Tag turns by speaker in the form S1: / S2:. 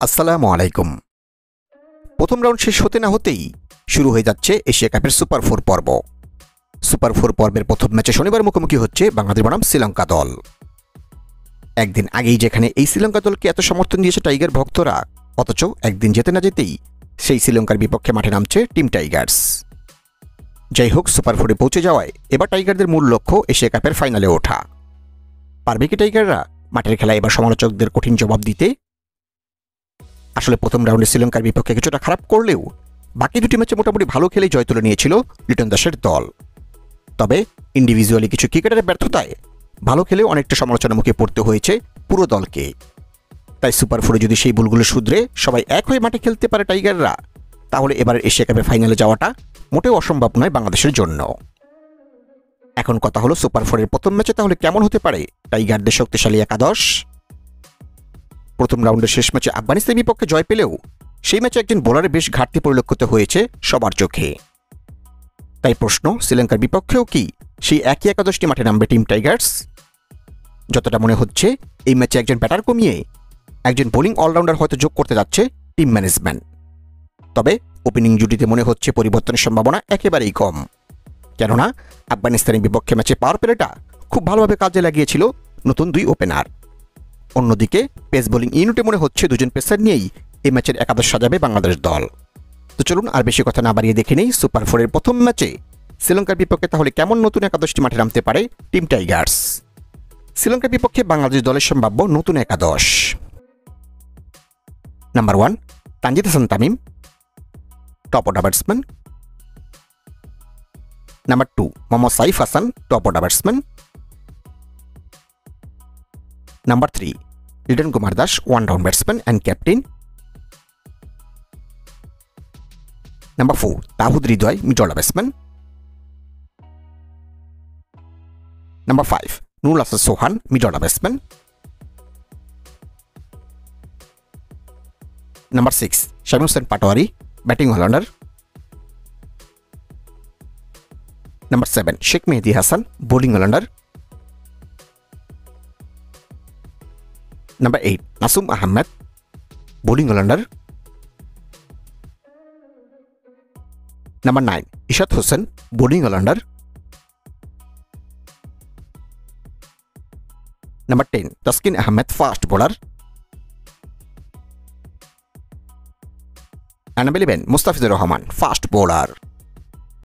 S1: আসসালামু আলাইকুম। প্রথম রাউন্ড শেষ হতে না হতেই শুরু হয়ে যাচ্ছে এশিয়া কাপের সুপার 4 পর্ব। সুপার 4 পর্বের প্রথম ম্যাচে শনিবার মুখোমুখি হচ্ছে বাংলাদেশ বনাম শ্রীলঙ্কা দল। একদিন আগেই যেখানে এই শ্রীলঙ্কা দলকে এত সমর্থন দিয়েছে টাইগার ভক্তরা, অথচ একদিন যেতে না যেতেই সেই শ্রীলঙ্কার বিপক্ষে মাঠে নামছে টিম টাইগার্স। যাই হোক, সুপার 4-এ পৌঁছে যাওয়ায় এবার টাইগারদের মূল লক্ষ্য এশিয়া কাপের ফাইনালে ওঠা। পারবে কি টাইগাররা মাঠের খেলায় এবার সমালোচকদের কঠিন জবাব দিতে? আসলে প্রথম রাউন্ডে শ্রীলঙ্কার বিপক্ষে কিছুটা খারাপ করলেও বাকি দুটি ম্যাচে মোটামুটি ভালো খেলেই জয় তুলে নিয়েছিল লিটন দাসের দল। তবে ইন্ডিভিজুয়ালি কিছু ক্রিকেটারের ব্যর্থতায় ভালো খেলেও অনেকটা সমালোচনার মুখে পড়তে হয়েছে পুরো দলকে। তাই সুপার 4-এ যদি সেই ভুলগুলো শুধরে সবাই এক হয়ে মাঠে খেলতে পারে টাইগাররা, তাহলে এবারের এশিয়া কাপের ফাইনালে যাওয়াটা মোটেও অসম্ভব নয় বাংলাদেশের জন্য। এখন কথা হলো, সুপার 4-এর প্রথম ম্যাচে তাহলে কেমন হতে পারে টাইগারদের শক্তিশালী একাদশ? প্রথম রাউন্ডের শেষ ম্যাচে আফগানিস্তানের বিপক্ষে জয় পেলেও সেই ম্যাচে একজন বোলারের বেশ ঘাটতি পরিলক্ষিত হয়েছে সবার চোখে। তাই প্রশ্ন, শ্রীলঙ্কার বিপক্ষেও কি সেই একই একাদশটি মাঠে নামবে টিম টাইগার্স? যতটা মনে হচ্ছে, এই ম্যাচে একজন ব্যাটার কমিয়ে একজন বোলিং অলরাউন্ডার হয়তো যোগ করতে যাচ্ছে টিম ম্যানেজমেন্ট। তবে ওপেনিং জুটিতে মনে হচ্ছে পরিবর্তনের সম্ভাবনা একেবারেই কম, কেননা আফগানিস্তানের বিপক্ষে ম্যাচে পাওয়ার প্লেটা খুব ভালোভাবে কাজে লাগিয়েছিল নতুন দুই ওপেনার। অন্যদিকে পেস বোলিং ইউনিটে মনে হচ্ছে দুজন পেসার নিয়েই এই ম্যাচের একাদশ সাজাবে বাংলাদেশ দল। তো চলুন আর বেশি কথা না বাড়িয়ে দেখে নেই সুপার 4-এর প্রথম ম্যাচে শ্রীলঙ্কার বিপক্ষে তাহলে কেমন নতুন একাদশটি মাঠে নামতে পারে টিম টাইগার্স। শ্রীলঙ্কার বিপক্ষে বাংলাদেশ দলের সম্ভাব্য নতুন একাদশ: number 1 Tanjid Hasan Tamim, top order batsman. Number 2 Mohammad Saif Hasan, top order batsman. Number 3 Liton Kumar Das, one down batsman and captain. Number 4 Towhid Hridoy, mid order batsman. Number 5 Nurul Hasan Sohan, mid order batsman. Number 6 Shamim Hossain Patwari, batting allrounder. Number 7 Sheikh Mehedi Hasan, bowling allrounder. Number 8 Nasum Ahmed, bowling allrounder. Number 9 Ishad Hossain, bowling allrounder. Number 10 Taskin Ahmed, fast bowler. Number 11 Mustafizur Rahman, fast bowler.